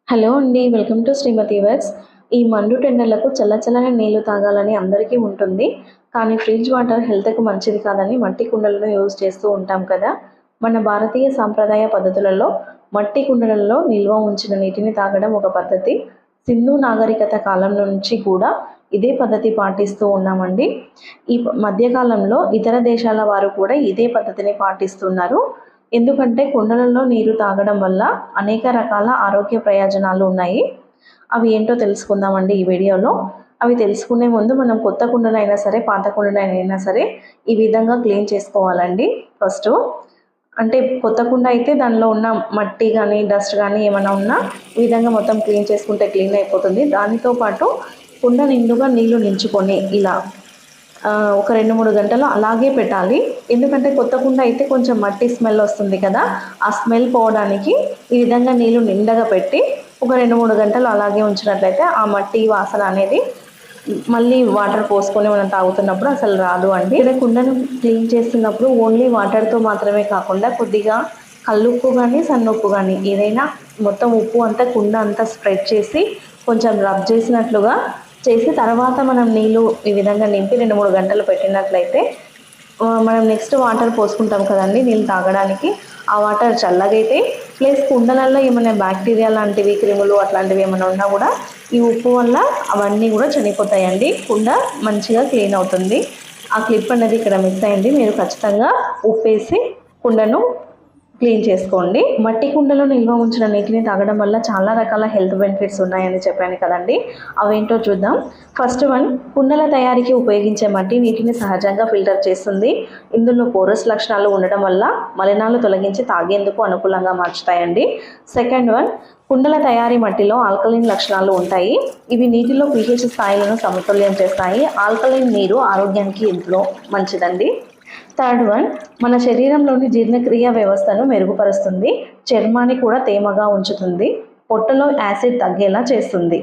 Hello అండి. Welcome to Srimathi works. ఈ మండు టెండర్లకు చల్లచల్లని నీళ్లు తాగాలని అందరికీ ఉంటుంది. కానీ ఫ్రిడ్జ్ వాటర్ హెల్త్‌కి మంచిది కాదని మట్టి కుండలను యూజ్ చేస్తూ ఉంటాం కదా! మన భారతీయ సాంప్రదాయ పద్ధతులలో మట్టి కుండలలో నిల్వ ఉంచిన నీటిని తాగడం ఒక పద్ధతి. సింధు నాగరికత కాలం నుంచి కూడా ఇదే పద్ధతి పాటిస్తూ ఉన్నామండి. ఈ మధ్యకాలంలో ఇతర దేశాల వారు కూడా ఇదే పద్ధతిని పాటిస్తున్నారు. ఎందుకంటే కుండలలో నీరు తాగడం వల్ల అనేక రకాల ఆరోగ్య ప్రయోజనాలు ఉన్నాయి. అవి ఏంటో తెలుసుకుందామండి ఈ వీడియోలో. అవి తెలుసుకునే ముందు మనం కొత్త కుండనైనా సరే, పాత కుండనైనా సరే ఈ విధంగా క్లీన్ చేసుకోవాలండి. ఫస్ట్ అంటే కొత్త కుండ అయితే దానిలో ఉన్న మట్టి కానీ, డస్ట్ కానీ ఏమైనా ఉన్నా ఈ విధంగా మొత్తం క్లీన్ చేసుకుంటే క్లీన్ అయిపోతుంది. దానితో పాటు కుండ నిండుగా నీళ్లు నించుకొని ఇలా ఒక 2-3 గంటలు అలాగే పెట్టాలి. ఎందుకంటే కొత్త కుండ అయితే కొంచెం మట్టి స్మెల్ వస్తుంది కదా! ఆ స్మెల్ పోవడానికి ఈ విధంగా నీళ్లు నిండగా పెట్టి ఒక 2-3 గంటలు అలాగే ఉంచినట్లయితే ఆ మట్టి వాసన అనేది మళ్ళీ వాటర్ పోసుకొని మనం తాగుతున్నప్పుడు అసలు రాదు అండి. ఇక్కడ కుండను క్లీన్ చేస్తున్నప్పుడు ఓన్లీ వాటర్తో మాత్రమే కాకుండా కొద్దిగా కల్లుప్పు కానీ, సన్నుప్పు కానీ ఏదైనా మొత్తం ఉప్పు అంతా కుండ అంతా స్ప్రెడ్ చేసి కొంచెం రబ్ చేసినట్లుగా చేసి తర్వాత మనం నీళ్ళు ఈ విధంగా నింపి 2-3 గంటలు పెట్టినట్లయితే మనం నెక్స్ట్ వాటర్ పోసుకుంటాం కదండి నీళ్ళు తాగడానికి. ఆ వాటర్ చల్లగైతే ప్లస్ కుండలలో ఏమైనా బ్యాక్టీరియా లాంటివి, క్రిములు అట్లాంటివి ఏమైనా ఉన్నా కూడా ఈ ఉప్పు వల్ల అవన్నీ కూడా చనిపోతాయండి. కుండ మంచిగా క్లీన్ అవుతుంది. ఆ క్లిప్ అనేది ఇక్కడ మిస్ అయింది. మీరు ఖచ్చితంగా ఉప్పేసి కుండను క్లీన్ చేసుకోండి. మట్టి కుండలో నిల్వ ఉంచిన నీటిని తాగడం వల్ల చాలా రకాల హెల్త్ బెనిఫిట్స్ ఉన్నాయని చెప్పాను కదండి. అవేంటో చూద్దాం. ఫస్ట్ వన్, కుండల తయారీకి ఉపయోగించే మట్టి నీటిని సహజంగా ఫిల్టర్ చేస్తుంది. ఇందులో పోరస్ లక్షణాలు ఉండడం వల్ల మలినాలు తొలగించి తాగేందుకు అనుకూలంగా మార్చుతాయండి. సెకండ్ వన్, కుండల తయారీ మట్టిలో ఆల్కలైన్ లక్షణాలు ఉంటాయి. ఇవి నీటిలో pH స్థాయిలను సమతుల్యం చేస్తాయి. ఆల్కలైన్ నీరు ఆరోగ్యానికి ఎంతో మంచిదండి. థర్డ్ వన్, మన శరీరంలోని జీర్ణక్రియ వ్యవస్థను మెరుగుపరుస్తుంది. చర్మాన్ని కూడా తేమగా ఉంచుతుంది. పొట్టలో యాసిడ్ తగ్గేలా చేస్తుంది.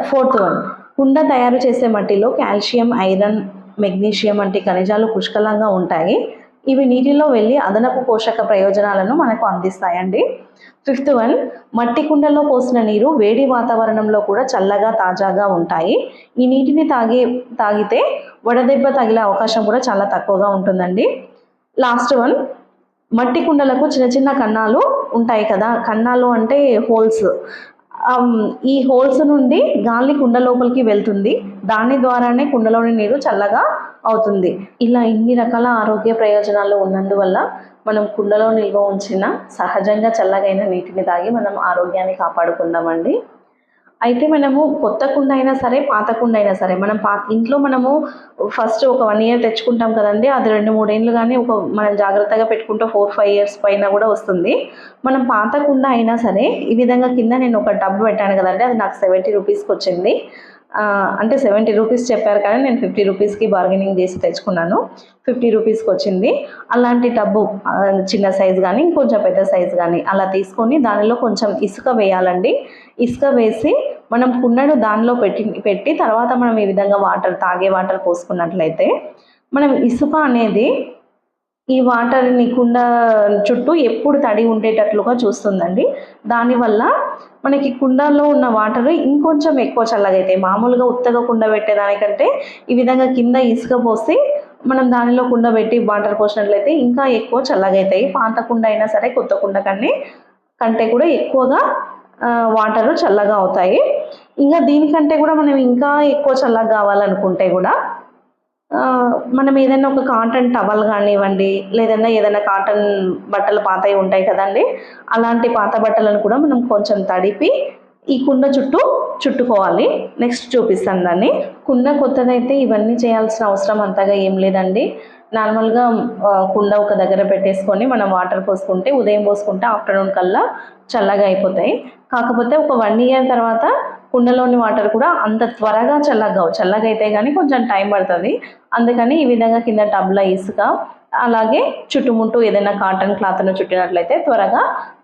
ఫోర్త్ వన్, కుండ తయారు చేసే మట్టిలో కాల్షియం, ఐరన్, మెగ్నీషియం వంటి ఖనిజాలు పుష్కలంగా ఉంటాయి. ఇవి నీటిలో వెళ్ళి అదనపు పోషక ప్రయోజనాలను మనకు అందిస్తాయండి. ఫిఫ్త్ వన్, మట్టి కుండలో పోసిన నీరు వేడి వాతావరణంలో కూడా చల్లగా, తాజాగా ఉంటాయి. ఈ నీటిని తాగితే వడదెబ్బ తగిలే అవకాశం కూడా చాలా తక్కువగా ఉంటుందండి. లాస్ట్ వన్, మట్టి కుండలకు చిన్న చిన్న కన్నాలు ఉంటాయి కదా. కన్నాలు అంటే హోల్స్. ఈ హోల్స్ నుండి గాలి కుండ లోపలికి వెళ్తుంది. దాని ద్వారానే కుండలోని నీరు చల్లగా అవుతుంది. ఇలా ఇన్ని రకాల ఆరోగ్య ప్రయోజనాలు ఉన్నందువల్ల మనం కుండలో నిల్వ ఉంచిన సహజంగా చల్లగైన నీటిని తాగి మనం ఆరోగ్యాన్ని కాపాడుకుందామండి. అయితే మనము కొత్త కుండ అయినా సరే, పాత కుండ అయినా సరే, మనం ఇంట్లో మనము ఫస్ట్ ఒక 1 ఇయర్ తెచ్చుకుంటాం కదండి. అది 2-3 ఏళ్ళు కానీ మనం జాగ్రత్తగా పెట్టుకుంటే 4-5 ఇయర్స్ పైన కూడా వస్తుంది. మనం పాత కుండ అయినా సరే ఈ విధంగా కింద నేను ఒక టబ్ పెట్టాను కదండి, అది నాకు 70 రూపీస్కి వచ్చింది. అంటే 70 రూపీస్ చెప్పారు కానీ నేను 50 రూపీస్కి బార్గెనింగ్ చేసి తెచ్చుకున్నాను. 50 రూపీస్కి వచ్చింది. అలాంటి టబ్బు చిన్న సైజు కానీ, ఇంకొంచెం పెద్ద సైజు కానీ అలా తీసుకొని దానిలో కొంచెం ఇసుక వేయాలండి. ఇసుక వేసి మనం కుండను దానిలో పెట్టి తర్వాత మనం ఈ విధంగా తాగే వాటర్ పోసుకున్నట్లయితే మనం ఇసుక అనేది ఈ వాటర్ని కుండ చుట్టూ ఎప్పుడు తడి ఉండేటట్లుగా చూస్తుందండి. దానివల్ల మనకి కుండలో ఉన్న వాటర్ ఇంకొంచెం ఎక్కువ చల్లగైతాయి. మామూలుగా ఉత్తగా కుండ పెట్టేదానికంటే ఈ విధంగా కింద ఇసుక పోసి మనం దానిలో కుండ పెట్టి వాటర్ పోసినట్లయితే ఇంకా ఎక్కువ చల్లగైతాయి. పాత కుండ అయినా సరే కొత్త కుండ కంటే కూడా ఎక్కువగా వాటర్ చల్లగా అవుతాయి. ఇంకా దీనికంటే కూడా మనం ఇంకా ఎక్కువ చల్లగా కావాలనుకుంటే కూడా మనం ఏదైనా ఒక కాటన్ టవల్ కానివ్వండి, ఏదైనా కాటన్ బట్టలు పాతవి ఉంటాయి కదండి, అలాంటి పాత బట్టలను కూడా మనం కొంచెం తడిపి ఈ కుండ చుట్టుకోవాలి. నెక్స్ట్ చూపిస్తాను దాన్ని. కుండ కొత్తదైతే ఇవన్నీ చేయాల్సిన అవసరం అంతగా ఏం లేదండి. నార్మల్గా కుండ ఒక దగ్గర పెట్టేసుకొని మనం వాటర్ పోసుకుంటే, ఉదయం పోసుకుంటే ఆఫ్టర్నూన్ కల్లా చల్లగా అయిపోతాయి. కాకపోతే ఒక 1 ఇయర్ తర్వాత కుండలోని వాటర్ కూడా అంత త్వరగా చల్లగా అయితే కానీ కొంచెం టైం పడుతుంది. అందుకని ఈ విధంగా కింద టబ్లో ఇసుక, అలాగే చుట్టుముట్టు ఏదైనా కాటన్ క్లాత్ను చుట్టినట్లయితే త్వరగా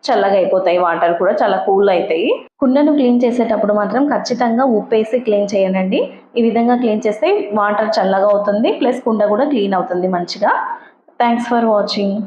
చల్లగా అయిపోతాయి. వాటర్ కూడా చాలా కూల్ అవుతాయి. కుండను క్లీన్ చేసేటప్పుడు మాత్రం ఖచ్చితంగా ఉప్పేసి క్లీన్ చేయనండి. ఈ విధంగా క్లీన్ చేస్తే వాటర్ చల్లగా అవుతుంది, ప్లస్ కుండ కూడా క్లీన్ అవుతుంది మంచిగా. Thanks for watching.